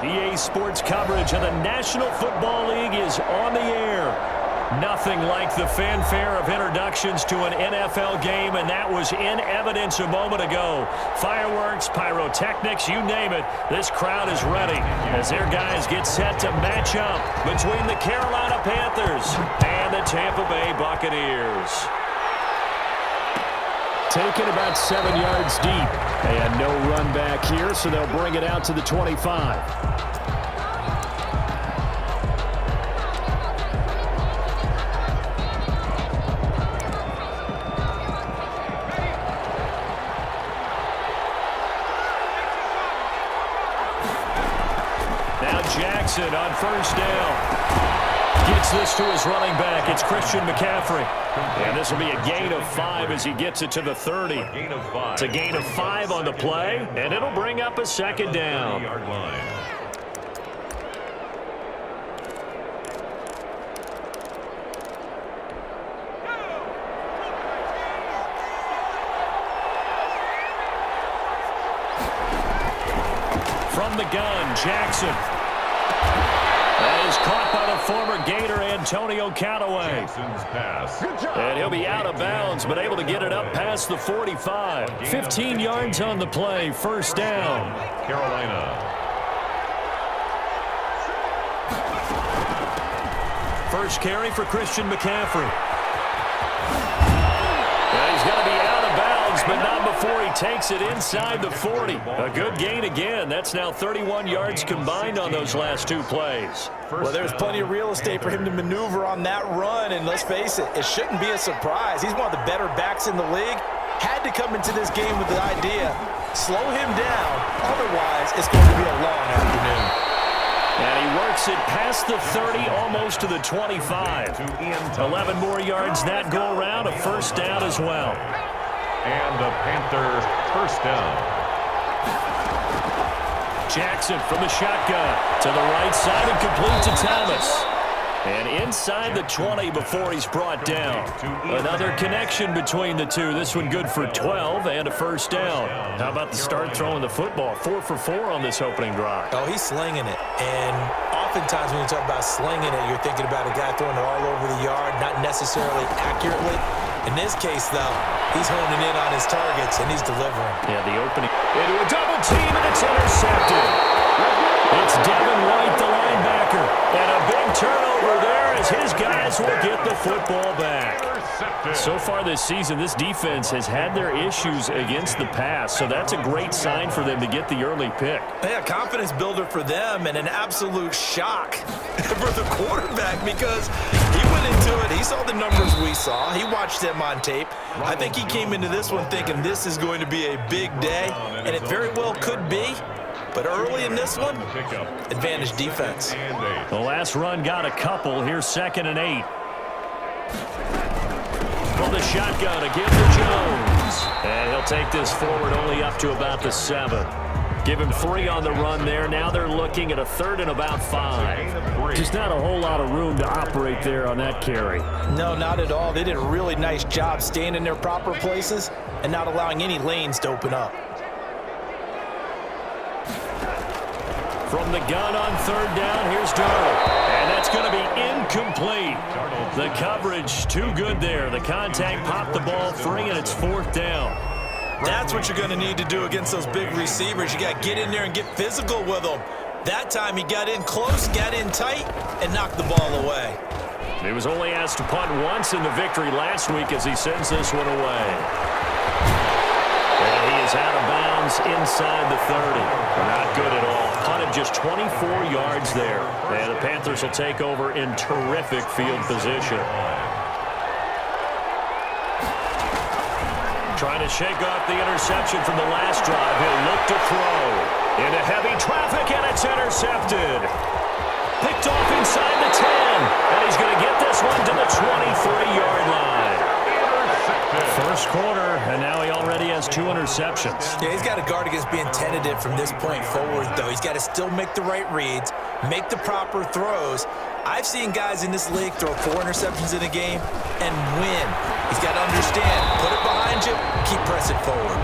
EA Sports coverage of the National Football League is on the air. Nothing like the fanfare of introductions to an NFL game, and that was in evidence a moment ago. Fireworks, pyrotechnics, you name it, this crowd is ready as their guys get set to match up between the Carolina Panthers and the Tampa Bay Buccaneers. Taken about 7 yards deep, and no run back here, so they'll bring it out to the 25. Now Jackson on first down. Gets this to his running back. It's Christian McCaffrey. And this will be a gain of 5 as he gets it to the 30. It's a gain of 5 on the play, and it'll bring up a second down. From the gun, Jackson. That is caught by the former Gator Antonio Callaway. And he'll be out of bounds, but able to get it up past the 45. 15 yards on the play, first down. Carolina. First carry for Christian McCaffrey. He's going to be out of bounds, but not before he takes it inside the 40. A good gain again. That's now 31 yards combined on those last 2 plays. Well, there's plenty of real estate for him to maneuver on that run, and let's face it, it shouldn't be a surprise. He's one of the better backs in the league. Had to come into this game with the idea, slow him down, otherwise it's going to be a long afternoon. And he works it past the 30, almost to the 25. 11 more yards that go around, a first down as well. And the Panthers first down. Jackson from the shotgun to the right side and complete to Thomas. And inside the 20 before he's brought down. Another connection between the two. This one good for 12 and a first down. How about the start throwing the football? 4 for 4 on this opening drive. Oh, he's slinging it. And oftentimes when you talk about slinging it, you're thinking about a guy throwing it all over the yard, not necessarily accurately. In this case, though, he's honing in on his targets, and he's delivering. Yeah, the opening into a double team, and it's intercepted. It's Devin White, the linebacker, and a big turnover there as his guys will get the football back. So far this season, this defense has had their issues against the pass, so that's a great sign for them to get the early pick. Yeah, confidence builder for them and an absolute shock for the quarterback because he went into it. He saw the numbers we saw. He watched them on tape. I think he came into this one thinking this is going to be a big day, and it very well could be. But early in this one, advantage defense. The last run got a couple. Here's 2nd and 8. From the shotgun again to Jones. And he'll take this forward only up to about the 7. Give him 3 on the run there. Now they're looking at a 3rd and about 5. Just not a whole lot of room to operate there on that carry. No, not at all. They did a really nice job staying in their proper places and not allowing any lanes to open up. From the gun on 3rd down, here's Darnold. And that's going to be incomplete. The coverage too good there. The contact popped the ball free, and it's 4th down. That's what you're going to need to do against those big receivers. You got to get in there and get physical with them. That time he got in close, got in tight, and knocked the ball away. He was only asked to punt once in the victory last week as he sends this one away. And he is out of bounds inside the 30. Not good at all. Punted just 24 yards there. And the Panthers will take over in terrific field position. Trying to shake off the interception from the last drive. He'll look to throw. Into heavy traffic, and it's intercepted. Picked off inside the 10. And he's going to get this one to the 23-yard line. First quarter, and now he already has 2 interceptions. Yeah, he's got to guard against being tentative from this point forward, though. He's got to still make the right reads, make the proper throws. I've seen guys in this league throw 4 interceptions in a game and win. He's got to understand, put it behind you, keep pressing forward.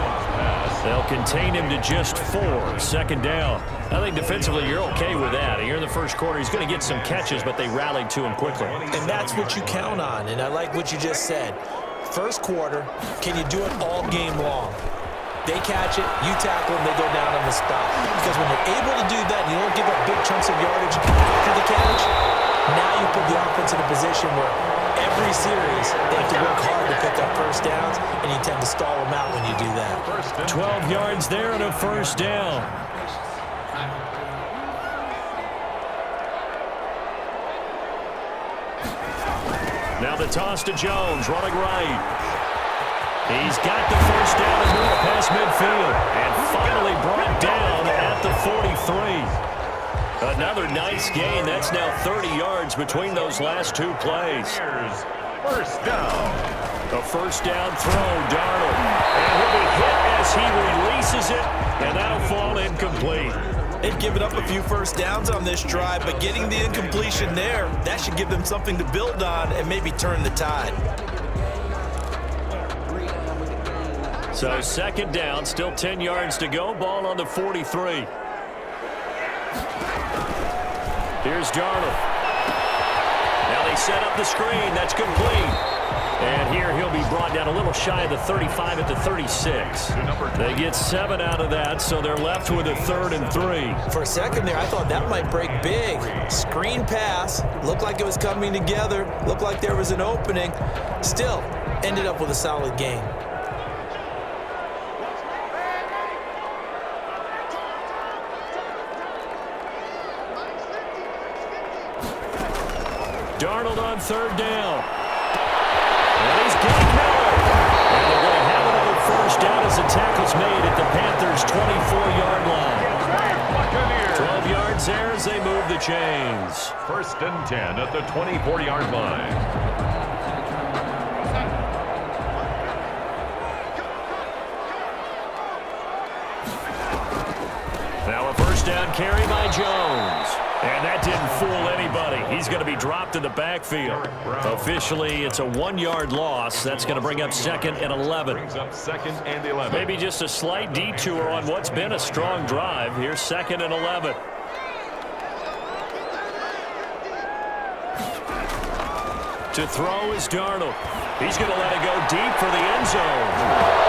They'll contain him to just 4. Second down. I think defensively you're okay with that. Here in the first quarter, he's going to get some catches, but they rallied to him quickly. And that's what you count on, and I like what you just said. First quarter, can you do it all game long? They catch it, you tackle them, they go down on the spot. Because when you're able to do that, you don't give up big chunks of yardage after the catch, now you put the offense in a position where every series they have to work hard to pick up first downs, and you tend to stall them out when you do that. 12 yards there and a first down. Now the toss to Jones, running right. He's got the first down and moved past midfield. And finally brought down at the 43. Another nice gain. That's now 30 yards between those last two plays. First down. A first down throw, Darnold. And he'll be hit as he releases it, and that'll fall incomplete. They've given up a few first downs on this drive, but getting the incompletion there, that should give them something to build on and maybe turn the tide. So second down, still 10 yards to go. Ball on the 43. Here's Darnold. Now they set up the screen. That's complete. And here he'll be brought down a little shy of the 35 at the 36. They get 7 out of that, so they're left with a 3rd and 3. For a second there, I thought that might break big. Screen pass. Looked like it was coming together. Looked like there was an opening. Still, ended up with a solid game. Darnold on 3rd down. And he's got Miller. And they're going to have another first down as the tackle's made at the Panthers' 24-yard line. 12 yards there as they move the chains. 1st and 10 at the 24-yard line. Now a first down carry by Jones. And that didn't fool anybody. He's going to be dropped in the backfield. Officially, it's a 1-yard loss. That's going to bring up 2nd and 11. Brings up 2nd and 11. Maybe just a slight detour on what's been a strong drive. Here's 2nd and 11. To throw is Darnold. He's going to let it go deep for the end zone.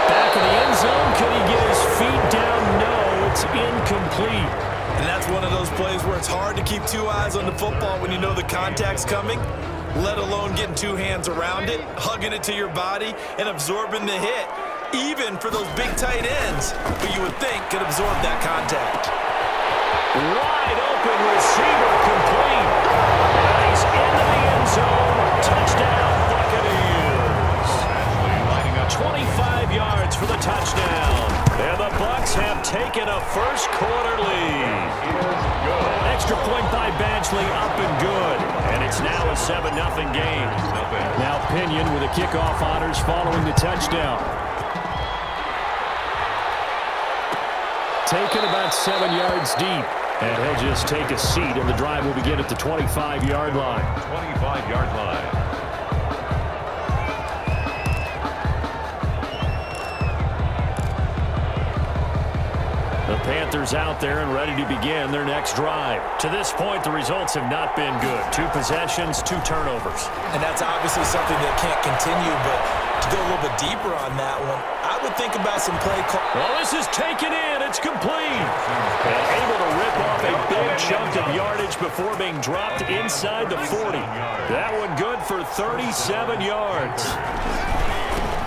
Back in the end zone. Can he get his feet down? No, it's incomplete. And that's one of those plays where it's hard to keep 2 eyes on the football when you know the contact's coming, let alone getting 2 hands around it, hugging it to your body, and absorbing the hit, even for those big tight ends who you would think could absorb that contact. Wide open receiver complete. And he's into the end zone. Touchdown, Buccaneers. 25 yards for the touchdown. And the Bucs have taken a first quarter lead. Extra point by Badgley up and good. And it's now a 7-0 game. Now Pinion with the kickoff honors following the touchdown. Taken about 7 yards deep. And he'll just take a seat, and the drive will begin at the 25-yard line. 25-yard line. The Panthers out there and ready to begin their next drive. To this point, the results have not been good. 2 possessions, 2 turnovers. And that's obviously something that can't continue, but to go a little bit deeper on that one, I would think about some play call. Well, this is taken in. It's complete. And able to rip off a big chunk of yardage before being dropped inside the 40. That one good for 37 yards.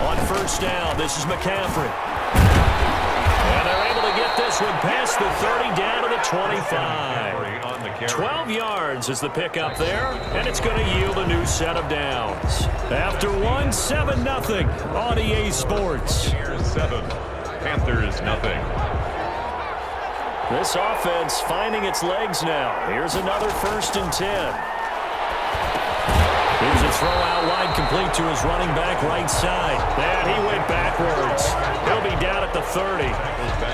On first down, this is McCaffrey. And they're able to get this one past the 30 down to the 25. 12 yards is the pickup there, and it's going to yield a new set of downs. After one, 7-0 on EA Sports. Here's 7. Panthers nothing. This offense finding its legs now. Here's another 1st and 10. Here's a throw out wide complete to his running back right side. And he went backwards. He'll be down at the 30.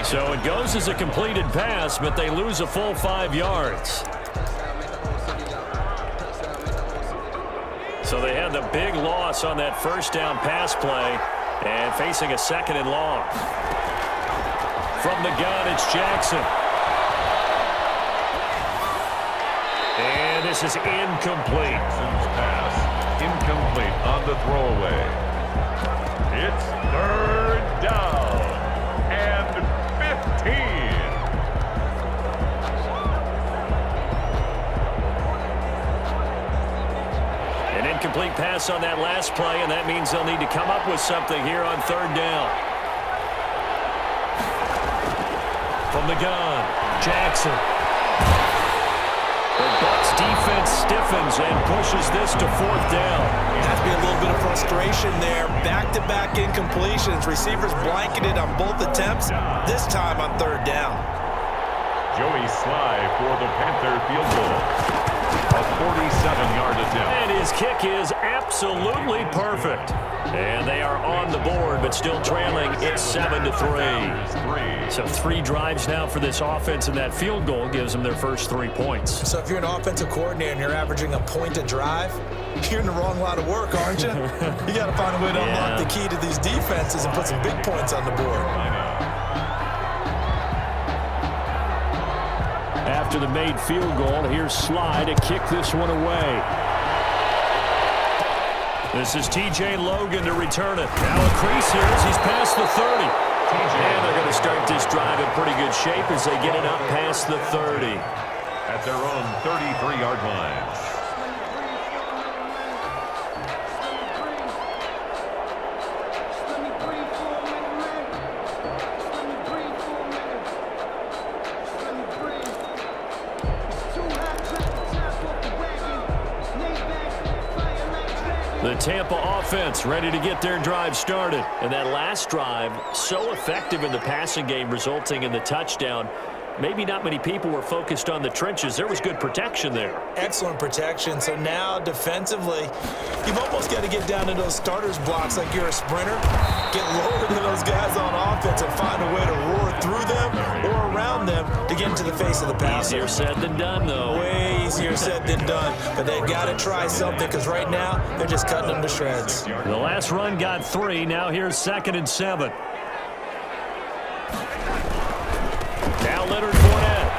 So it goes as a completed pass, but they lose a full 5 yards. So they had the big loss on that first down pass play and facing a 2nd and long. From the gun, it's Jackson. And this is incomplete. Pass incomplete on the throwaway. It's third down and 15. An incomplete pass on that last play, and that means they'll need to come up with something here on third down. From the gun, Jackson. The Bucs defense stiffens and pushes this to fourth down. Has to be a little bit of frustration there. Back-to-back incompletions. Receivers blanketed on both attempts, this time on third down. Joey Sly for the Panther field goal. A 47-yard attempt. And his kick is absolutely perfect. And they are on the board, but still trailing. It's 7-3. So 3 drives now for this offense, and that field goal gives them their first 3 points. So if you're an offensive coordinator and you're averaging a point a drive, you're in the wrong line of work, aren't you? You got to find a way to unlock the key to these defenses and put some big points on the board. After the made field goal, here's Sly to kick this one away. This is T.J. Logan to return it. Now a crease here as he's past the 30. And they're going to start this drive in pretty good shape as they get it up past the 30. At their own 33-yard line. The Tampa offense ready to get their drive started. And that last drive, so effective in the passing game, resulting in the touchdown. Maybe not many people were focused on the trenches. There was good protection there. Excellent protection. So now defensively, you've almost got to get down to those starters blocks like you're a sprinter. Get lower than those guys on offense and find a way to roar through them or around them to get into the face of the passer. Easier said than done, though. Way easier said than done. But they've got to try something because right now they're just cutting them to shreds. The last run got 3. Now here's 2nd and 7. Now Leonard Fournette.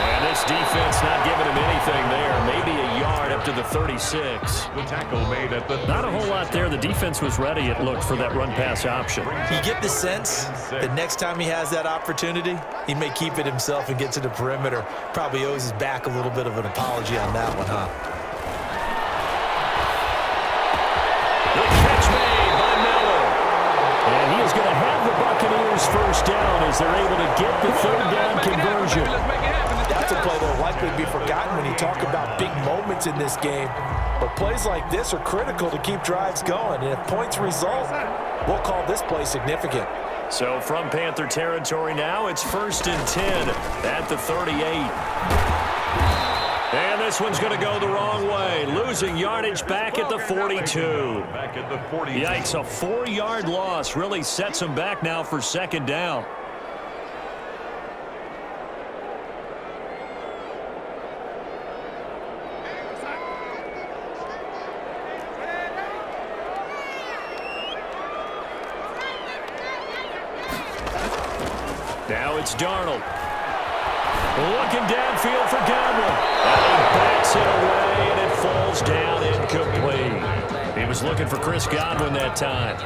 And this defense not giving him anything there. Maybe a yard up to the 36. The tackle made at the 36. Not a whole lot there. The defense was ready, it looked, for that run-pass option. You get the sense that next time he has that opportunity, he may keep it himself and get to the perimeter. Probably owes his back a little bit of an apology on that one, huh? The catch made by Miller. And he is going to have the Buccaneers first down as they're able to get the third down conversion. That's a play that will likely be forgotten when you talk about big moments in this game. But plays like this are critical to keep drives going. And if points result, we'll call this play significant. So from Panther territory now, it's 1st and 10 at the 38. And this one's going to go the wrong way. Losing yardage back at the 42. Back at the 42. Yikes, a 4-yard loss really sets them back now for 2nd down. Now it's Darnold. Looking downfield for Godwin. And he backs it away, and it falls down incomplete. He was looking for Chris Godwin that time.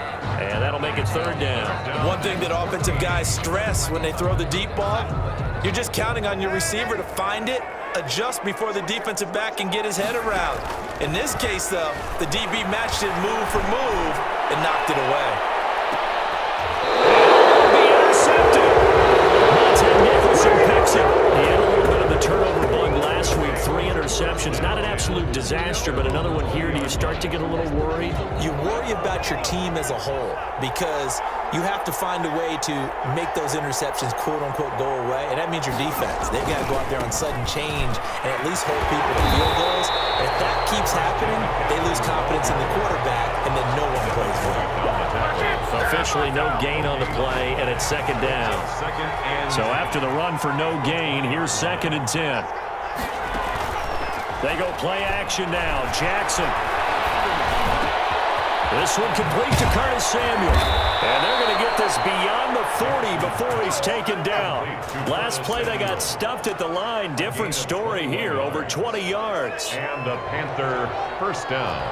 And that'll make it 3rd down. One thing that offensive guys stress when they throw the deep ball, you're just counting on your receiver to find it, adjust before the defensive back can get his head around. In this case, though, the DB matched it move for move and knocked it away. Picks it. He had a little bit of the turnover bug last week. 3 interceptions. Not an absolute disaster, but another one here. Do you start to get a little worried? You worry about your team as a whole because you have to find a way to make those interceptions, quote-unquote, go away, and that means your defense. They've got to go out there on sudden change and at least hold people to field goals. And if that keeps happening, they lose confidence in the quarterback, and then no one plays well. Officially no gain on the play, and it's 2nd down. So after the run for no gain, here's 2nd and 10. They go play action now. Jackson. This one complete to Curtis Samuel. And they're going to get this beyond the 40 before he's taken down. Last play they got stuffed at the line. Different story here, over 20 yards. And the Panther first down.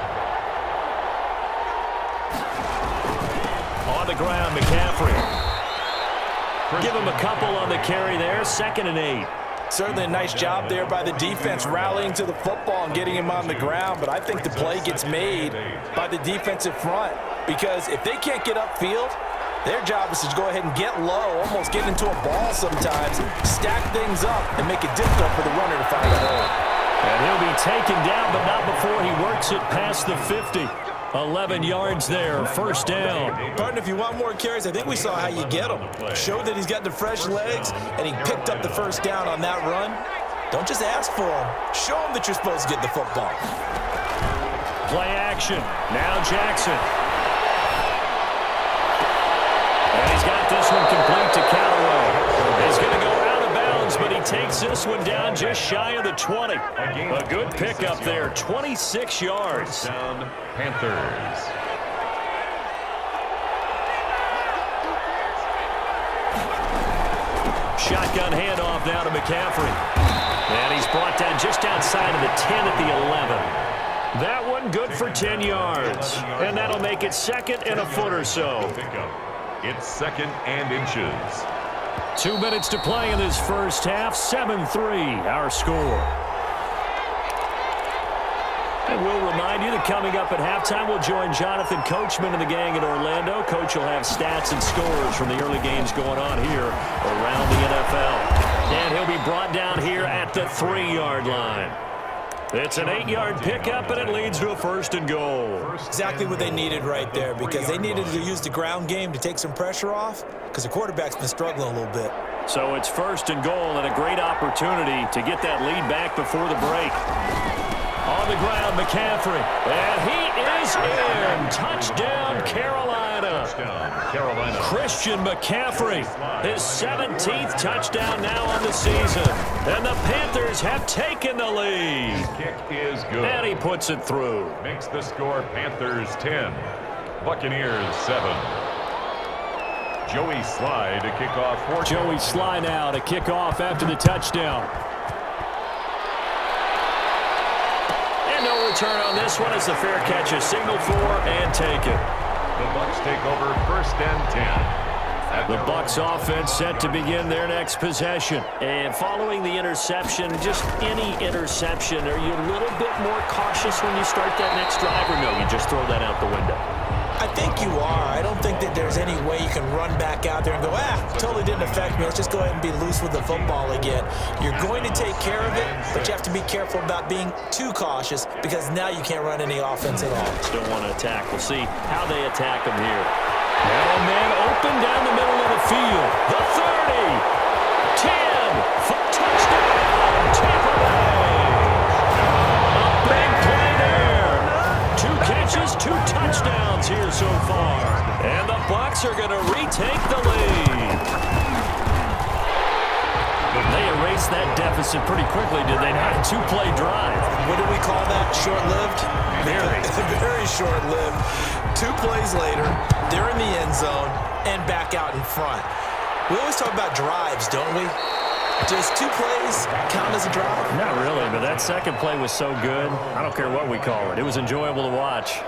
On the ground, McCaffrey. Give him a couple on the carry there. 2nd and 8. Certainly a nice job there by the defense rallying to the football and getting him on the ground, but I think the play gets made by the defensive front because if they can't get upfield, their job is to go ahead and get low, almost get into a ball sometimes, stack things up, and make it difficult for the runner to find a hole. And he'll be taken down, but not before he works it past the 50. 11 yards there, first down. Partner, if you want more carries, I think we saw how you get him. Show that he's got the fresh legs, and he picked up the first down on that run. Don't just ask for him. Show him that you're supposed to get the football. Play action. Now Jackson. And he's got this one complete to Callaway. He's going to go out of bounds, but he takes this one down just shy of the 20. A good pickup there, 26 yards. Down, Panthers. Shotgun handoff now to McCaffrey. And he's brought down just outside of the 10 at the 11. That one good for 10 yards. And that'll make it 2nd and a foot or so. It's 2nd and inches. 2 minutes to play in this first half. 7-3 our score. And we'll remind you that coming up at halftime, we'll join Jonathan Coachman and the gang in Orlando. Coach will have stats and scores from the early games going on here around the NFL. And he'll be brought down here at the 3-yard line. It's an 8-yard pickup, and it leads to a 1st and goal. Exactly what they needed right there because they needed to use the ground game to take some pressure off because the quarterback's been struggling a little bit. So it's 1st and goal and a great opportunity to get that lead back before the break. On the ground, McCaffrey. And he is in. Touchdown, Carolina. Carolina. Christian McCaffrey, his 17th touchdown now on the season. And the Panthers have taken the lead. Kick is good. And he puts it through. Makes the score Panthers 10, Buccaneers 7. Joey Sly to kick off. Joey Sly now to kick off after the touchdown. No return on this one as the fair catch is signaled for and taken. The Bucs take over 1st and 10. The Bucs offense set to begin their next possession. And following the interception, just any interception, are you a little bit more cautious when you start that next drive, or no, you just throw that out the window? I think you are. I don't think that there's any way you can run back out there and go, totally didn't affect me. Let's just go ahead and be loose with the football again. You're going to take care of it, but you have to be careful about being too cautious because now you can't run any offense at all. Still want to attack. We'll see how they attack them here. Now a man open down the middle of the field. The 30, 10, for touchdown, Tampa Bay. A big play there. 2 catches, 2 touchdowns here so far. And the Bucs are going to retake the lead. They erased that deficit pretty quickly, did they not? 2-play drive. What do we call that? Short-lived? Very. Very short-lived. 2 plays later, they're in the end zone and back out in front. We always talk about drives, don't we? Does 2 plays count as a drive? Not really, but that second play was so good. I don't care what we call it. It was enjoyable to watch.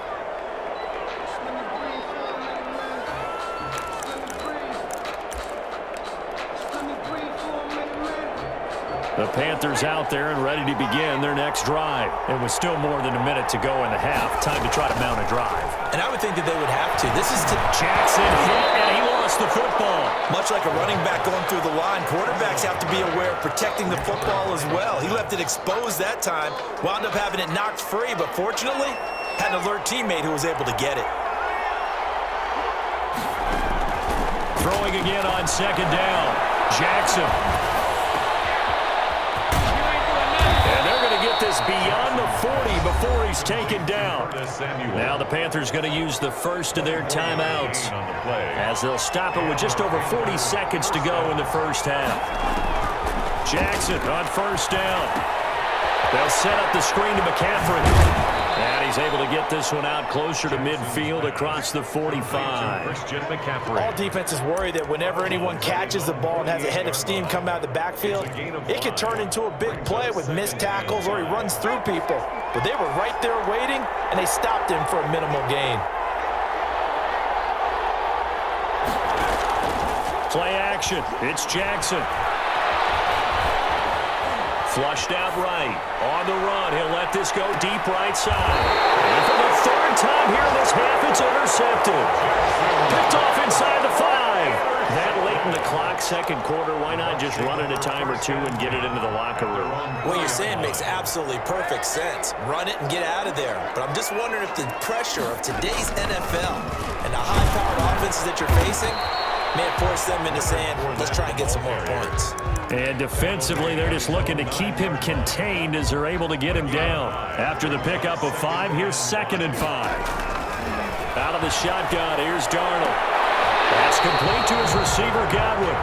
The Panthers out there and ready to begin their next drive. It was still more than a minute to go in the half. Time to try to mount a drive. And I would think that they would have to. This is to Jackson hit, and he lost the football. Much like a running back going through the line, quarterbacks have to be aware of protecting the football as well. He left it exposed that time, wound up having it knocked free, but fortunately, had an alert teammate who was able to get it. Throwing again on 2nd down. Jackson. Get this beyond the 40 before he's taken down. Now the Panthers going to use the first of their timeouts as they'll stop it with just over 40 seconds to go in the first half. Jackson on 1st down. They'll set up the screen to McCaffrey. And he's able to get this one out closer to midfield across the 45. All defenses worry that whenever anyone catches the ball and has a head of steam come out of the backfield, it could turn into a big play with missed tackles or he runs through people. But they were right there waiting, and they stopped him for a minimal gain. Play action. It's Jackson. Flushed out right. On the run. He'll let this go deep right side. And for the third time here in this half, it's intercepted. Picked off inside the 5. That late in the clock, second quarter, why not just run it a time or two and get it into the locker room? What you're saying makes absolutely perfect sense. Run it and get out of there. But I'm just wondering if the pressure of today's NFL and the high-powered offenses that you're facing may have forced them into saying, let's try and get some more points. And defensively, they're just looking to keep him contained as they're able to get him down. After the pickup of 5, here's 2nd and 5. Out of the shotgun, here's Darnold. That's complete to his receiver, Godwin.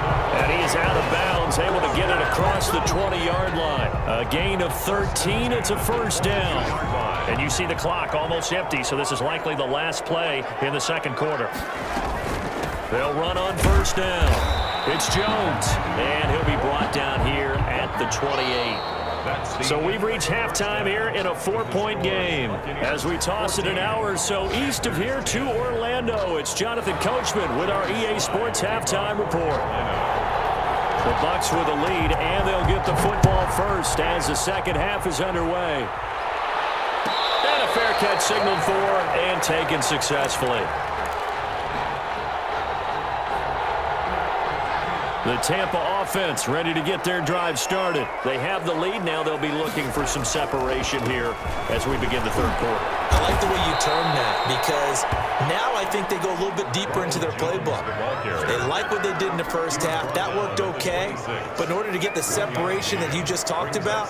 And he is out of bounds, able to get it across the 20-yard line. A gain of 13, it's a first down. And you see the clock almost empty, so this is likely the last play in the second quarter. They'll run on first down. It's Jones, and he'll be brought down here at the 28. So we've reached halftime here in a 4-point game. As we toss it an hour or so east of here to Orlando, it's Jonathan Coachman with our EA Sports Halftime Report. The Bucs with a lead, and they'll get the football first as the second half is underway. And a fair catch signaled for and taken successfully. The Tampa offense ready to get their drive started. They have the lead. Now they'll be looking for some separation here as we begin the third quarter. I like the way you term that because now I think they go a little bit deeper into their playbook. They like what they did in the first half. That worked okay. But in order to get the separation that you just talked about,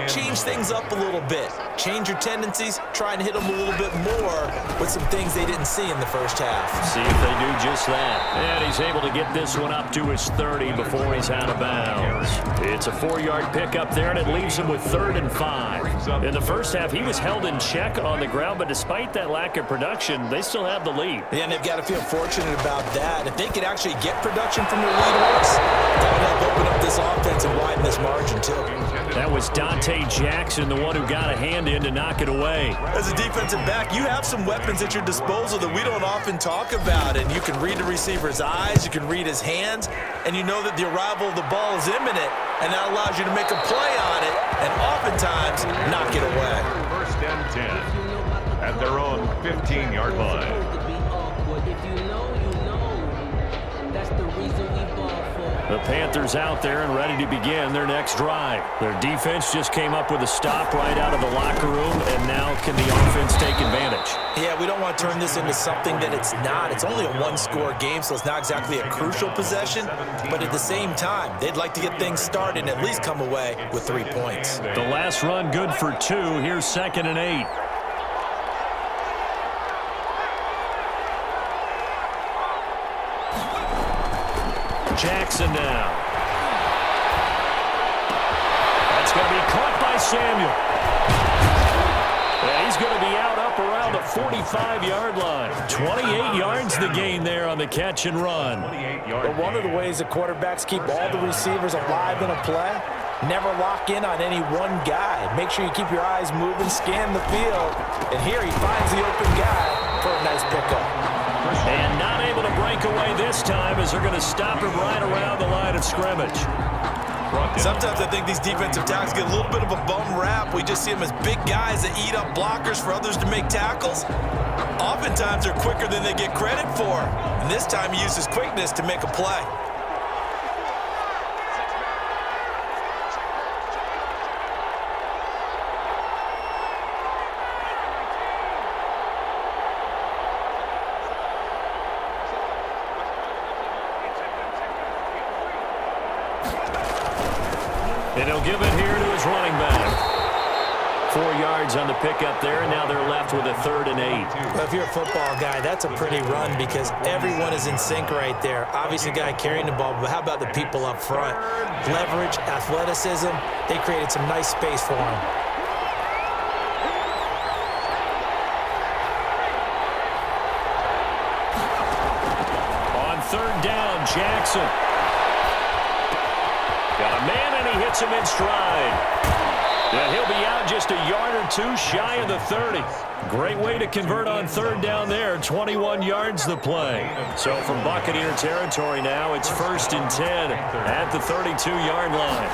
change things up a little bit. Change your tendencies. Try and hit them a little bit more with some things they didn't see in the first half. See if they do just that. And he's able to get this one up to his 30 before he's out of bounds. It's a 4-yard pickup there, and it leaves him with 3rd and 5. In the first half, he was held in check on the ground, but despite that lack of production, they still have the lead. Yeah, and they've got to feel fortunate about that. If they could actually get production from their lead horse, that would help open up this offense and widen this margin, too. That was Dante Jackson, the one who got a hand in to knock it away. As a defensive back, you have some weapons at your disposal that we don't often talk about, and you can read the receiver's eyes, you can read his hands, and you know that the arrival of the ball is imminent, and that allows you to make a play on it and oftentimes knock it away. First and 10 at their own 15-yard line. The Panthers out there and ready to begin their next drive. Their defense just came up with a stop right out of the locker room, and now can the offense take advantage? Yeah, we don't want to turn this into something that it's not. It's only a 1-score game, so it's not exactly a crucial possession. But at the same time, they'd like to get things started and at least come away with 3 points. The last run good for 2. Here's 2nd and 8. Jackson now. That's going to be caught by Samuel. And he's going to be out up around the 45-yard line. 28 yards the gain there on the catch and run. But one of the ways the quarterbacks keep all the receivers alive in a play, never lock in on any one guy. Make sure you keep your eyes moving, scan the field. And here he finds the open guy for a nice pickup. And not able to break away this time as they're going to stop him right around the line of scrimmage. Sometimes I think these defensive tackles get a little bit of a bum rap. We just see them as big guys that eat up blockers for others to make tackles. Oftentimes they're quicker than they get credit for. And this time he uses quickness to make a play. And he'll give it here to his running back. 4 yards on the pickup there, and now they're left with a 3rd and 8. Well, if you're a football guy, that's a pretty run because everyone is in sync right there. Obviously, the guy carrying the ball, but how about the people up front? Leverage, athleticism, they created some nice space for him. Jackson. Got a man, and he hits him in stride. And he'll be out just a yard or two shy of the 30. Great way to convert on third down there. 21 yards the play. So from Buccaneer territory now, it's 1st and 10 at the 32-yard line.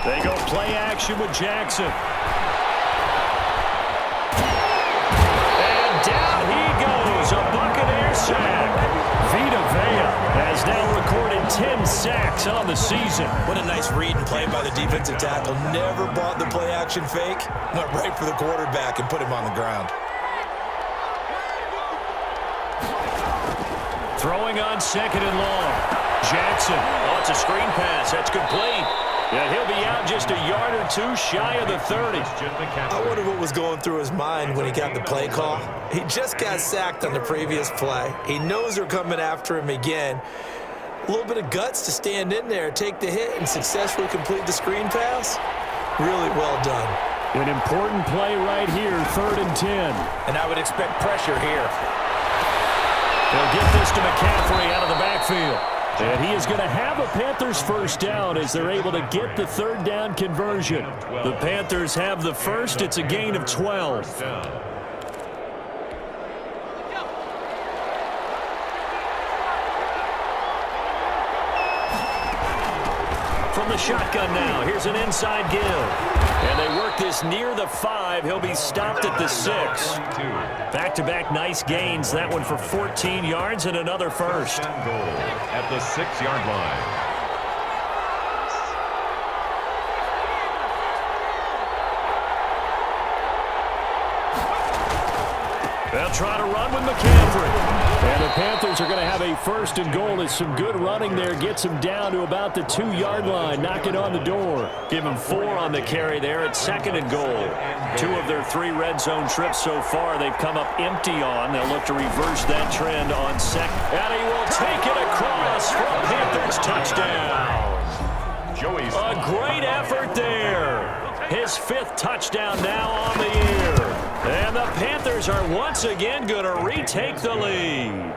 They go play action with Jackson. And down he goes. A Buccaneer sack. Vita Vea has now recorded 10 sacks on the season. What a nice read and play by the defensive tackle. Never bought the play-action fake. Went right for the quarterback and put him on the ground. Throwing on 2nd and long. Jackson. Oh, it's a screen pass. That's complete. Yeah, he'll be out just a yard or two shy of the 30. I wonder what was going through his mind when he got the play call. He just got sacked on the previous play. He knows they're coming after him again. A little bit of guts to stand in there, take the hit, and successfully complete the screen pass. Really well done. An important play right here, 3rd and 10. And I would expect pressure here. They'll get this to McCaffrey out of the backfield. And he is going to have a Panthers first down as they're able to get the 3rd down conversion. The Panthers have the first. It's a gain of 12. From the shotgun now, here's an inside give. And they work this near the 5. He'll be stopped at the 6. Back-to-back nice gains. That one for 14 yards and another first. Goal at the 6-yard line. They'll try to run with McCaffrey. And the Panthers are going to have a 1st and goal as some good running there gets him down to about the 2-yard line. Knock it on the door. Give him 4 on the carry there at 2nd and goal. 2 of their 3 red zone trips so far they've come up empty on. They'll look to reverse that trend on 2nd. And he will take it across for a Panthers touchdown. A great effort there. His 5th touchdown now on the year. And the Panthers are once again going to retake the lead.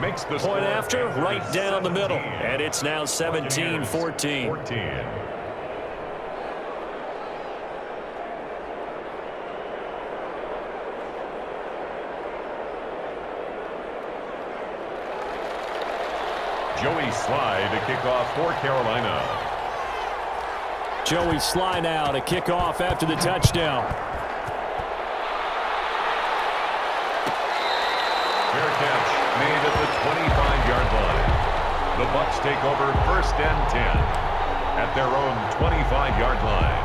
Makes the point after, right down the middle. And it's now 17-14. Joey Sly to kick off for Carolina. Joey Sly now to kick off after the touchdown. Fair catch made at the 25-yard line. The Bucs take over 1st and 10 at their own 25-yard line.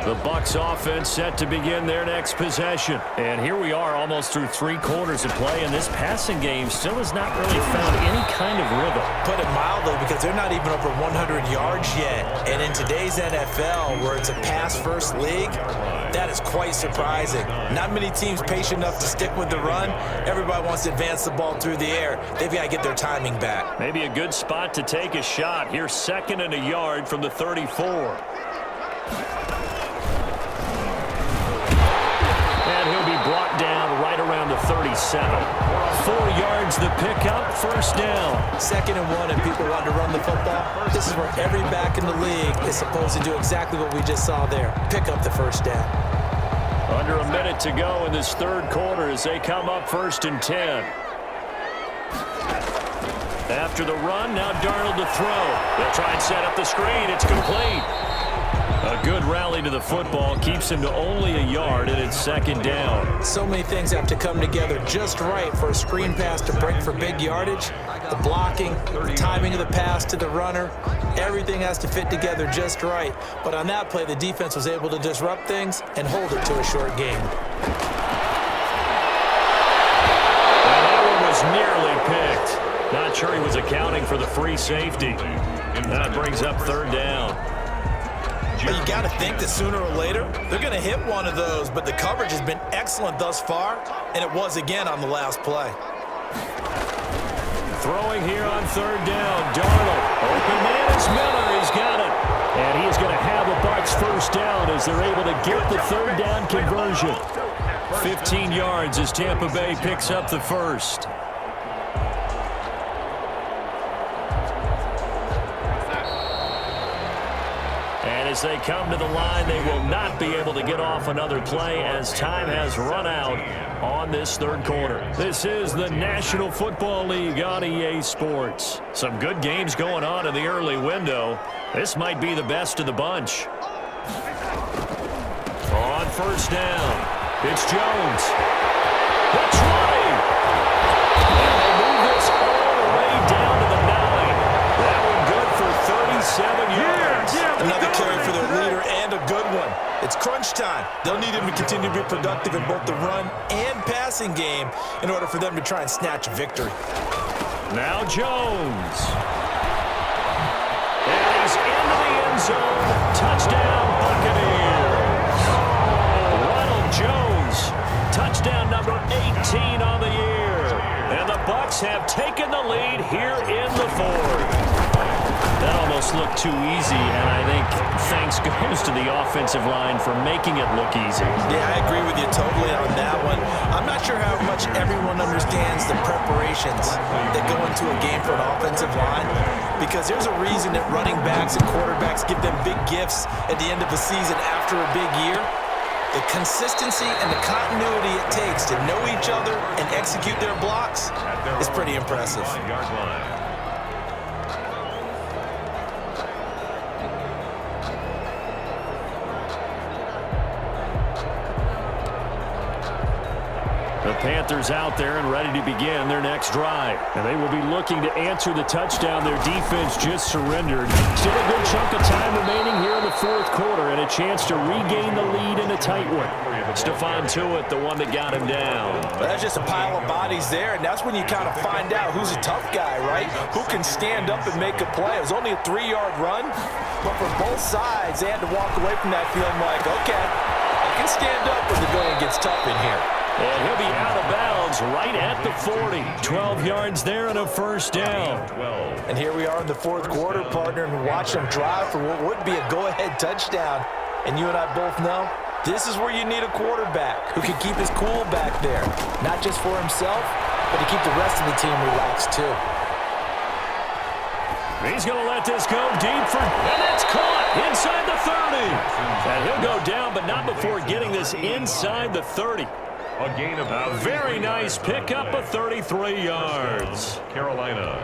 The Bucs offense set to begin their next possession. And here we are almost through 3 quarters of play, and this passing game still has not really found any kind of rhythm. Put it mildly, because they're not even over 100 yards yet. And in today's NFL, where it's a pass-first league, that is quite surprising. Not many teams patient enough to stick with the run. Everybody wants to advance the ball through the air. They've got to get their timing back. Maybe a good spot to take a shot. Here's 2nd and a yard from the 34. Brought down right around the 37. 4 yards the pickup, 1st down. 2nd and 1, and people want to run the football. This is where every back in the league is supposed to do exactly what we just saw there. Pick up the 1st down. Under a minute to go in this 3rd quarter as they come up 1st and 10. After the run, now Darnold to throw. They'll try and set up the screen. It's complete. A good rally to the football keeps him to only a yard, and it's 2nd down. So many things have to come together just right for a screen pass to break for big yardage. The blocking, the timing of the pass to the runner, everything has to fit together just right. But on that play, the defense was able to disrupt things and hold it to a short game. And that one was nearly picked. Not sure he was accounting for the free safety. That brings up 3rd down. But you got to think that sooner or later, they're going to hit one of those. But the coverage has been excellent thus far, and it was again on the last play. Throwing here on 3rd down, Darnold. Open man is Miller. He's got it. And he is going to have a Bucs first down as they're able to get the third down conversion. 15 yards as Tampa Bay picks up the first. And as they come to the line, they will not be able to get off another play as time has run out on this third quarter. This is the National Football League on EA Sports. Some good games going on in the early window. This might be the best of the bunch. On first down, it's Jones. It's running. And they move this all the way down to the 9. That one good for 37 yards. Another carry for their leader and a good one. It's crunch time. They'll need him to continue to be productive in both the run and passing game in order for them to try and snatch a victory. Now Jones. And he's into the end zone. Touchdown, Buccaneers. Ronald Jones. Touchdown number 18 on the year. And the Bucs have taken the lead here in the fourth. That almost looked too easy, and I think thanks goes to the offensive line for making it look easy. Yeah, I agree with you totally on that one. I'm not sure how much everyone understands the preparations that go into a game for an offensive line, because there's a reason that running backs and quarterbacks give them big gifts at the end of the season after a big year. The consistency and the continuity it takes to know each other and execute their blocks is pretty impressive. The Panthers out there and ready to begin their next drive. And they will be looking to answer the touchdown their defense just surrendered. Still a good chunk of time remaining here in the fourth quarter and a chance to regain the lead in a tight one. Stephon Tuitt, the one that got him down. Well, that's just a pile of bodies there, and that's when you kind of find out who's a tough guy, right? Who can stand up and make a play. It was only a 3-yard run, but for both sides, they had to walk away from that feeling like, okay, I can stand up when the going gets tough in here. And he'll be out of bounds right at the 40. 12 yards there and a first down. And here we are in the fourth quarter, partner, and watch them drive for what would be a go-ahead touchdown. And you and I both know this is where you need a quarterback who can keep his cool back there. Not just for himself, but to keep the rest of the team relaxed too. He's going to let this go deep for, and it's caught inside the 30. And he'll go down, but not before getting this inside the 30. A gain of a very nice pickup of 33 yards. Carolina.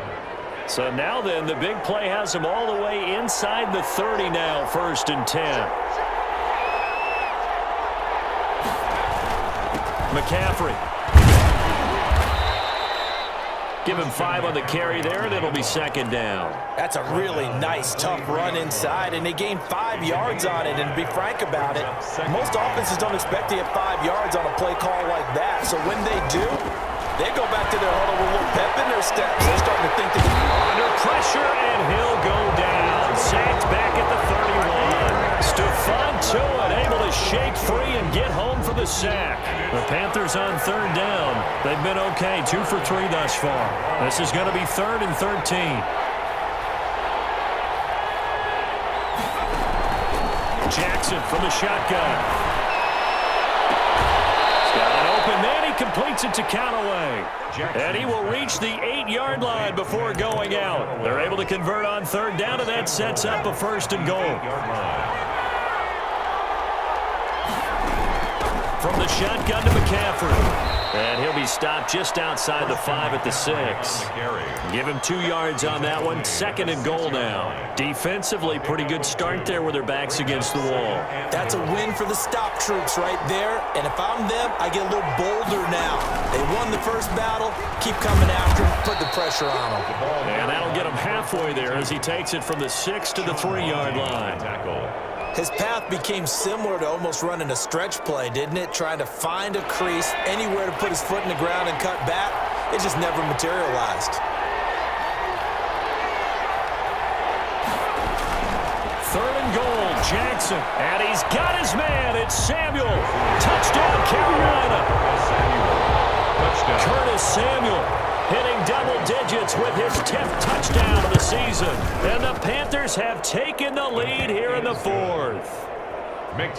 So now then, the big play has him all the way inside the 30 now, 1st and 10. McCaffrey. Give him 5 on the carry there, and it'll be 2nd down. That's a really nice, tough run inside, and they gained 5 yards on it. And to be frank about it, most offenses don't expect to get 5 yards on a play call like that. So when they do, they go back to their huddle with a little pep in their steps. They're starting to think that under pressure, and he'll go down. Sacked back at the 31. Stephon Tuitt able to shake free and get home for the sack. The Panthers on 3rd down. They've been okay, 2 for 3 thus far. This is going to be 3rd and 13. Jackson from the shotgun. He's got an open man. He completes it to Callaway. And he will reach the 8-yard line before going out. They're able to convert on 3rd down, and that sets up a 1st and goal. From the shotgun to McCaffrey. And he'll be stopped just outside the 5 at the 6. Give him 2 yards on that one. 2nd and goal now. Defensively, pretty good start there with their backs against the wall. That's a win for the stop troops right there. And if I'm them, I get a little bolder now. They won the first battle. Keep coming after them. Put the pressure on them. And that'll get him halfway there as he takes it from the 6 to the 3-yard line. His path became similar to almost running a stretch play, didn't it? Trying to find a crease, anywhere to put his foot in the ground and cut back. It just never materialized. 3rd and goal, Jackson. And he's got his man. It's Samuel. Touchdown, Carolina. Curtis Samuel hitting double digits with his 10th touchdown of the season. And the Panthers have taken the lead here in the fourth.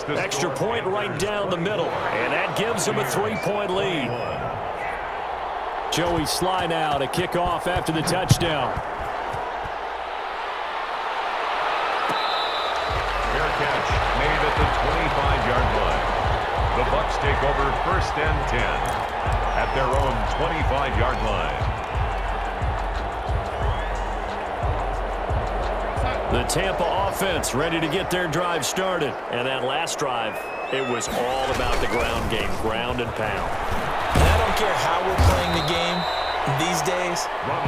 Extra point right down the middle, and that gives them a 3-point lead. Joey Sly now to kick off after the touchdown. Fair catch made at the 25-yard line. The Bucs take over 1st and 10 at their own 25-yard line. The Tampa offense ready to get their drive started. And that last drive, it was all about the ground game, ground and pound. And I don't care how we're playing the game these days,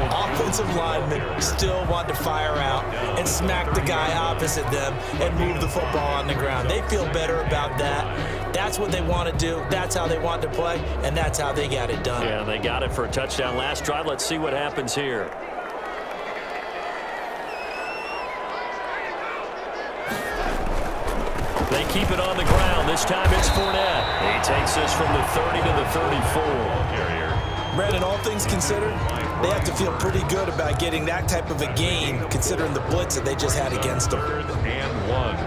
offensive linemen still want to fire out and smack the guy opposite them and move the football on the ground. They feel better about that. That's what they want to do. That's how they want to play, and that's how they got it done. Yeah, they got it for a touchdown last drive. Let's see what happens here. They keep it on the ground. This time it's Fournette. He takes this from the 30 to the 34. Brandon, all things considered, they have to feel pretty good about getting that type of a gain, considering the blitz that they just had against them. 3rd and 1.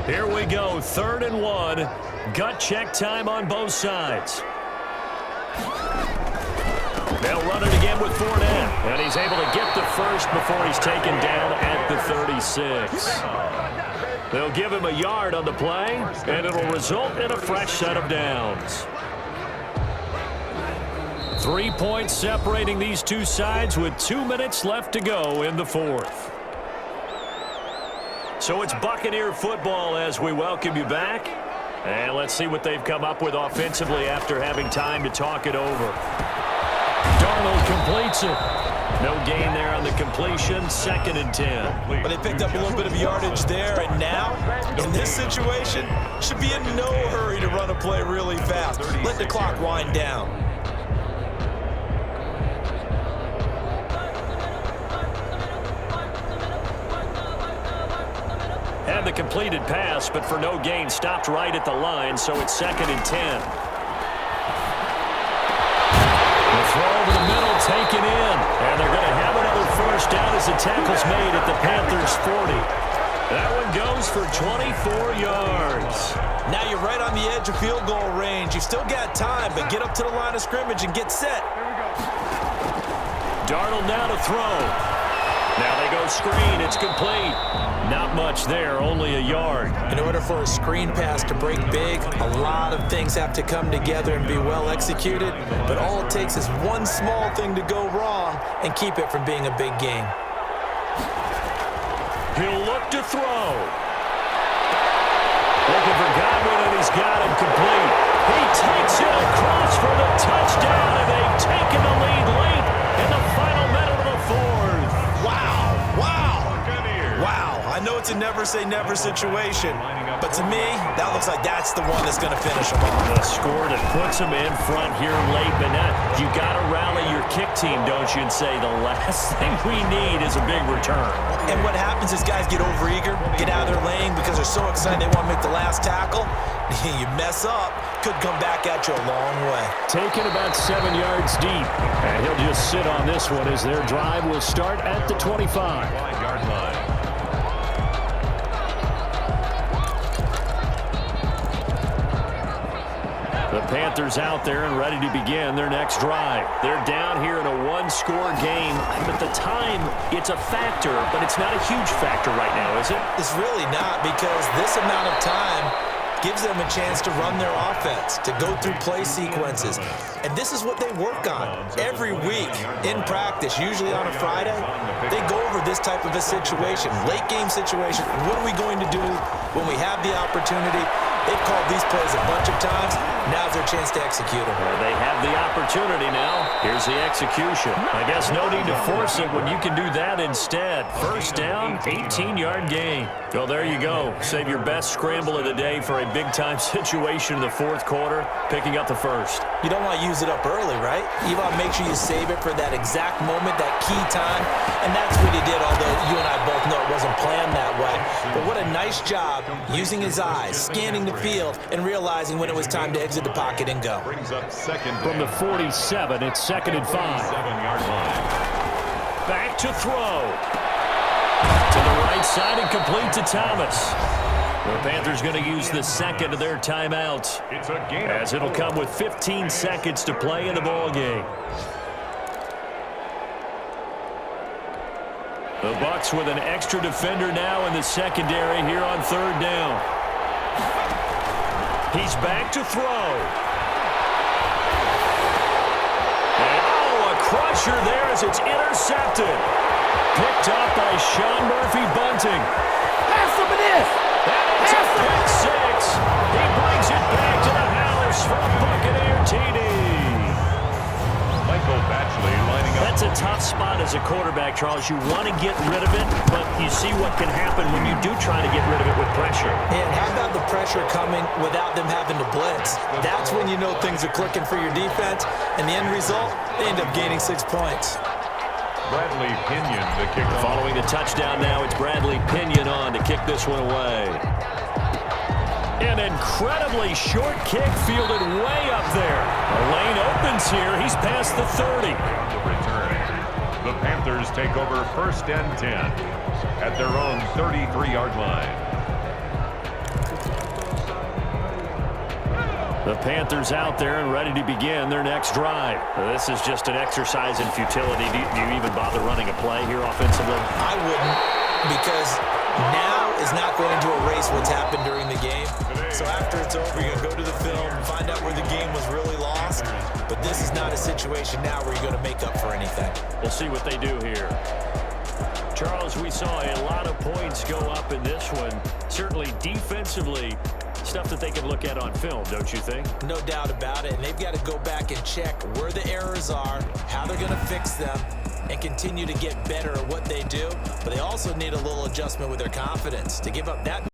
Here we go, 3rd and 1. Gut check time on both sides. They'll run it again with Fournette, and he's able to get the first before he's taken down at the 36. They'll give him a yard on the play, and it'll result in a fresh set of downs. 3 points separating these two sides with 2 minutes left to go in the fourth. So it's Buccaneer football as we welcome you back. And let's see what they've come up with offensively after having time to talk it over. Darnold completes it. No gain there on the completion. 2nd and 10. But they picked up a little bit of yardage there, and now, in this situation, should be in no hurry to run a play really fast. Let the clock wind down. Had the completed pass, but for no gain, stopped right at the line, so it's 2nd and 10. The throw over the middle, taken in, and they're going to have another first down as the tackle's made at the Panthers' 40. That one goes for 24 yards. Now you're right on the edge of field goal range. You've still got time, but get up to the line of scrimmage and get set. Darnold now to throw. Now they go screen. It's complete. Not much there, only a yard. In order for a screen pass to break big, a lot of things have to come together and be well executed. But all it takes is one small thing to go wrong and keep it from being a big game. He'll look to throw. Looking for Godwin, and he's got him complete. He takes it across for the touchdown, and they've taken the lead late in the final minute of the fourth. Wow, I know it's a never-say-never situation, but to me, that looks like that's the one that's going to finish them off. The score that puts them in front here late, but now you got to rally your kick team, don't you, and say the last thing we need is a big return. And what happens is guys get overeager, get out of their lane because they're so excited they want to make the last tackle. You mess up, could come back at you a long way. Taken about 7 yards deep, and he'll just sit on this one as their drive will start at the 25-yard line. The Panthers out there and ready to begin their next drive. They're down here in a one-score game. At the time, it's a factor, but it's not a huge factor right now, is it? It's really not, because this amount of time gives them a chance to run their offense, to go through play sequences. And this is what they work on every week in practice, usually on a Friday. They go over this type of a situation, late game situation. What are we going to do when we have the opportunity? They've called these plays a bunch of times. Now's their chance to execute them. Well, they have the opportunity now. Here's the execution. I guess no need to force it when you can do that instead. First down, 18-yard gain. Well, there you go. Save your best scramble of the day for a big-time situation in the fourth quarter, picking up the first. You don't want to use it up early, right? You want to make sure you save it for that exact moment, that key time. And that's what he did, although you and I both know it wasn't planned that way. But what a nice job using his eyes, scanning the field and realizing when it was time to exit the pocket and go. Brings up second From the 47, it's 2nd and 5. 7-yard line. Back to throw. To the right side and complete to Thomas. The Panthers going to use the second of their timeouts, It's a gain as it'll come with 15 seconds to play in the ball game. The Bucs with an extra defender now in the secondary here on 3rd down. He's back to throw. And, oh, a crusher there as it's intercepted. Picked up by Sean Murphy-Bunting. Pass him it is! And it's a pick six. He brings it back to the house for a Buccaneer TD. Michael Batchley lining up. That's a tough spot as a quarterback, Charles. You want to get rid of it, but you see what can happen when you do try to get rid of it with pressure. And how about the pressure coming without them having to blitz? That's when you know things are clicking for your defense. And the end result, they end up gaining 6 points. Bradley Pinion, the kicker. Following the touchdown now, it's Bradley Pinion on to kick this one away. An incredibly short kick fielded way up there. The lane opens here. He's past the 30. The return. The Panthers take over 1st and 10 at their own 33-yard line. The Panthers out there and ready to begin their next drive. This is just an exercise in futility. Do you even bother running a play here offensively? I wouldn't, because now is not going to erase what's happened during the game. So after it's over, you're going to go to the film, find out where the game was really lost. But this is not a situation now where you're going to make up for anything. We'll see what they do here. Charles, we saw a lot of points go up in this one. Certainly defensively, stuff that they can look at on film, don't you think? No doubt about it. And they've got to go back and check where the errors are, how they're going to fix them, and continue to get better at what they do. But they also need a little adjustment with their confidence. To give up that